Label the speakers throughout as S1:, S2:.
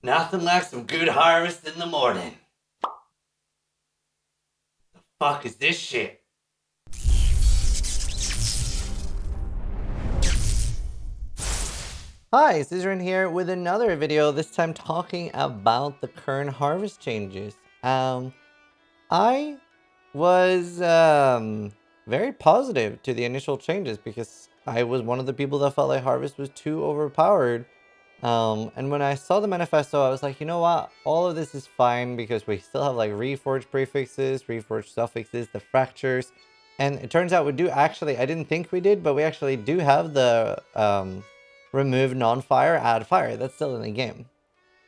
S1: Nothing like some good harvest in the morning. The fuck is this shit? Hi, Zizaran here with another video, this time talking about the current harvest changes. I was very positive to the initial changes because I was one of the people that felt like harvest was too overpowered. And when I saw the manifesto, I was like, you know what? All of this is fine because we still have like reforged prefixes, reforged suffixes, the fractures. And it turns out we do actually, I didn't think we did, but we actually do have the remove non-fire, add fire. That's still in the game.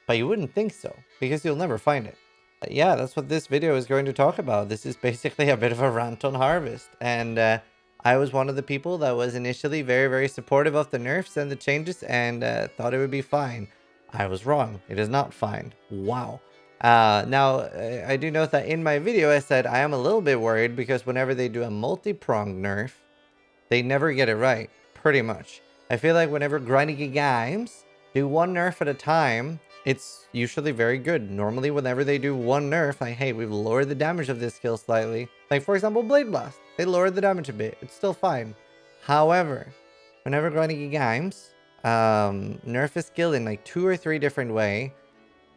S1: But you wouldn't think so because you'll never find it. Yeah, that's what this video is going to talk about. This is basically a bit of a rant on harvest. And I was one of the people that was initially very, very supportive of the nerfs and the changes and thought it would be fine. I was wrong. It is not fine. Wow. Now, I do note that in my video, I said I am a little bit worried because whenever they do a multi-pronged nerf, they never get it right, pretty much. I feel like whenever grindy games do one nerf at a time, it's usually very good. Normally, whenever they do one nerf, like, hey, we've lowered the damage of this skill slightly. Like, for example, Blade Blast. They lowered the damage a bit. It's still fine. However, whenever grindy games nerf a skill in like 2 or 3 different ways,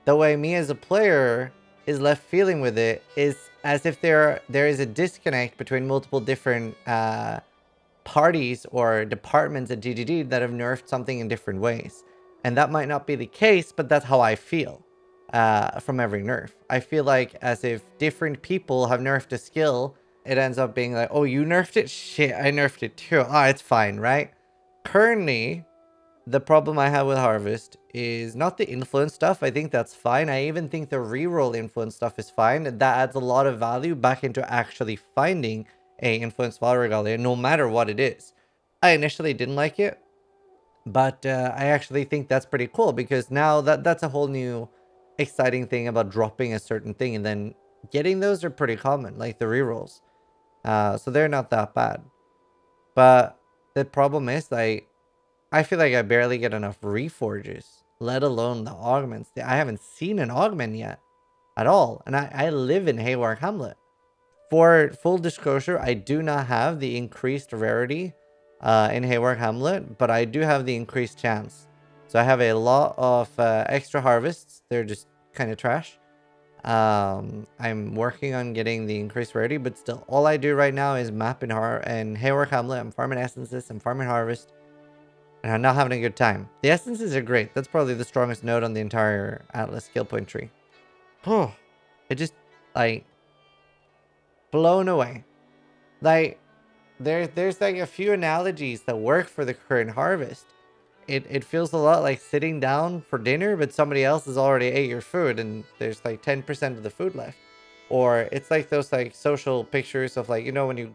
S1: the way me as a player is left feeling with it is as if there is a disconnect between multiple different parties or departments at GGG that have nerfed something in different ways. And that might not be the case, but that's how I feel from every nerf. I feel like as if different people have nerfed a skill, it ends up being like, oh, you nerfed it? Shit, I nerfed it too. Oh, it's fine, right? Currently, the problem I have with Harvest is not the influence stuff. I think that's fine. I even think the reroll influence stuff is fine. That adds a lot of value back into actually finding a influence value regalia, no matter what it is. I initially didn't like it, but I actually think that's pretty cool because now that's a whole new exciting thing about dropping a certain thing and then getting those are pretty common, like the rerolls. So they're not that bad. But the problem is, like, I feel like I barely get enough reforges, let alone the augments. I haven't seen an augment yet at all. And I live in Hayward Hamlet. For full disclosure, I do not have the increased rarity in Hayward Hamlet, but I do have the increased chance. So I have a lot of extra harvests. They're just kind of trash. I'm working on getting the increased rarity, but still, all I do right now is map in Hayward Hamlet. I'm farming essences, I'm farming harvest, and I'm not having a good time. The essences are great. That's probably the strongest node on the entire Atlas skill point tree. Oh, it just, like, blown away. Like, there's like a few analogies that work for the current harvest. It feels a lot like sitting down for dinner, but somebody else has already ate your food and there's like 10% of the food left. Or it's like those like social pictures of, like, you know, when you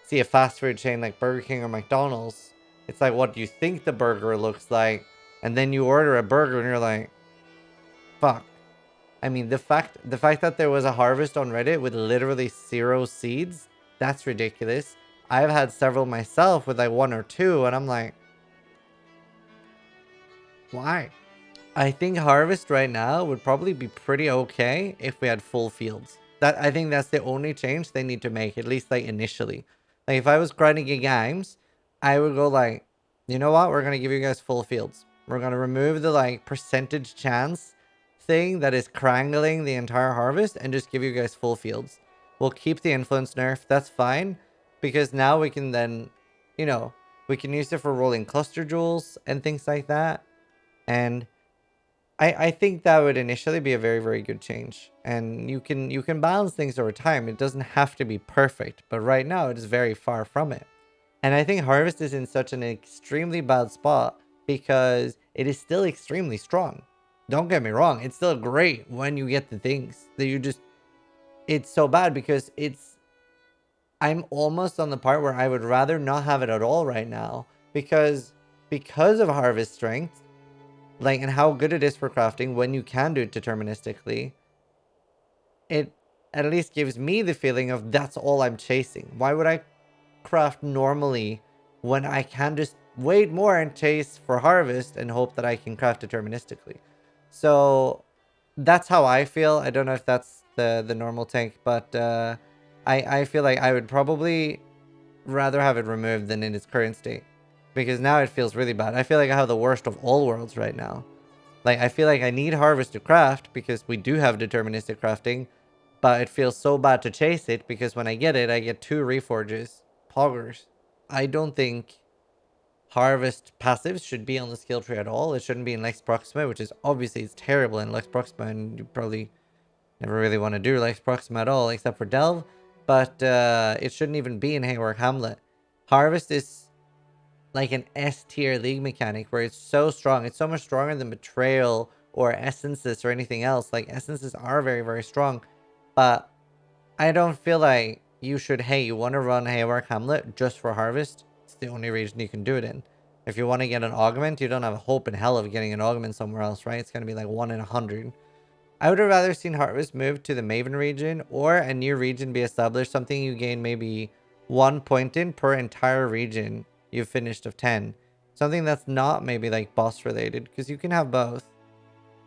S1: see a fast food chain like Burger King or McDonald's, it's like what you think the burger looks like, and then you order a burger and you're like, fuck. I mean, the fact that there was a harvest on Reddit with literally 0 seeds, that's ridiculous. I've had several myself with like 1 or 2, and I'm like, why? I think harvest right now would probably be pretty okay if we had full fields. I think that's the only change they need to make, at least like initially. Like if I was grinding in games, I would go like, you know what? We're gonna give you guys full fields. We're gonna remove the like percentage chance thing that is crangling the entire harvest and just give you guys full fields. We'll keep the influence nerf. That's fine because now we can then, you know, we can use it for rolling cluster jewels and things like that. And I think that would initially be a very, very good change. And you can balance things over time. It doesn't have to be perfect, but right now it is very far from it. And I think Harvest is in such an extremely bad spot because it is still extremely strong. Don't get me wrong, it's still great when you get the things that you just, it's so bad because I'm almost on the part where I would rather not have it at all right now because of Harvest strength, like, and how good it is for crafting when you can do it deterministically. It at least gives me the feeling of that's all I'm chasing. Why would I craft normally when I can just wait more and chase for harvest and hope that I can craft deterministically? So that's how I feel. I don't know if that's the normal take, but I feel like I would probably rather have it removed than in its current state, because now it feels really bad. I feel like I have the worst of all worlds right now. Like, I feel like I need harvest to craft because we do have deterministic crafting, but it feels so bad to chase it because when I get it, I get 2 reforges. Poggers. I don't think harvest passives should be on the skill tree at all. It shouldn't be in Lex Proxima, which is obviously it's terrible in Lex Proxima, and you probably never really want to do Lex Proxima at all, except for Delve. But it shouldn't even be in Haywork Hamlet. Harvest is like an S tier league mechanic where it's so strong. It's so much stronger than Betrayal or Essences or anything else. Like, Essences are very, very strong. But I don't feel like you should, hey, you want to run Haywork Hamlet just for Harvest? It's the only region you can do it in. If you want to get an augment, you don't have a hope in hell of getting an augment somewhere else, right? It's going to be like 1 in 100. I would have rather seen Harvest move to the Maven region or a new region be established, something you gain maybe 1 point in per entire region you've finished of 10. Something that's not maybe like boss related, because you can have both.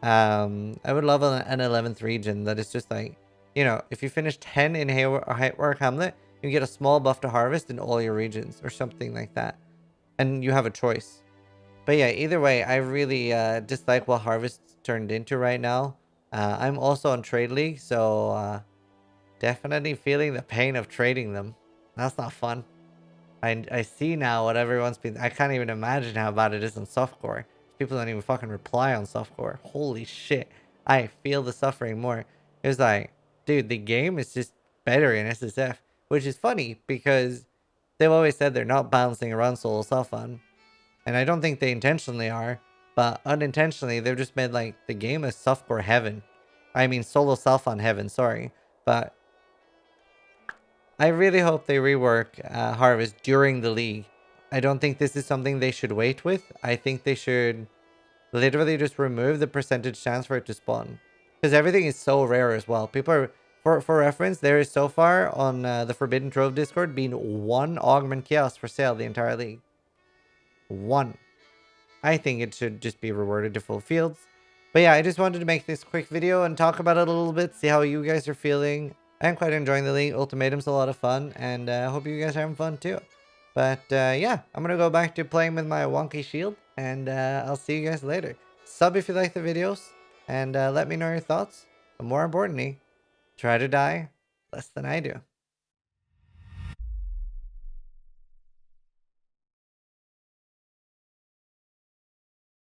S1: I would love an 11th region that is just like, you know, if you finish 10 in Haywork Hamlet, you get a small buff to Harvest in all your regions or something like that. And you have a choice. But yeah, either way, I really dislike what Harvest turned into right now. I'm also on Trade League, so definitely feeling the pain of trading them. That's not fun. I see now what everyone's been... I can't even imagine how bad it is on softcore. People don't even fucking reply on softcore. Holy shit. I feel the suffering more. It was like, dude, the game is just better in SSF. Which is funny, because they've always said they're not balancing around solo self-on. And I don't think they intentionally are, but unintentionally, they've just made, like, the game a softcore heaven. I mean, solo self-on heaven, sorry. But I really hope they rework Harvest during the league. I don't think this is something they should wait with. I think they should literally just remove the percentage chance for it to spawn. Because everything is so rare as well. People are... For reference, there is so far on the Forbidden Trove Discord been 1 Augment Chaos for sale the entire league. 1. I think it should just be rewarded to full fields. But yeah, I just wanted to make this quick video and talk about it a little bit, see how you guys are feeling. I'm quite enjoying the league. Ultimatum's a lot of fun, and I hope you guys are having fun too. But yeah, I'm going to go back to playing with my wonky shield, and I'll see you guys later. Sub if you like the videos, and let me know your thoughts. But more importantly, try to die less than I do.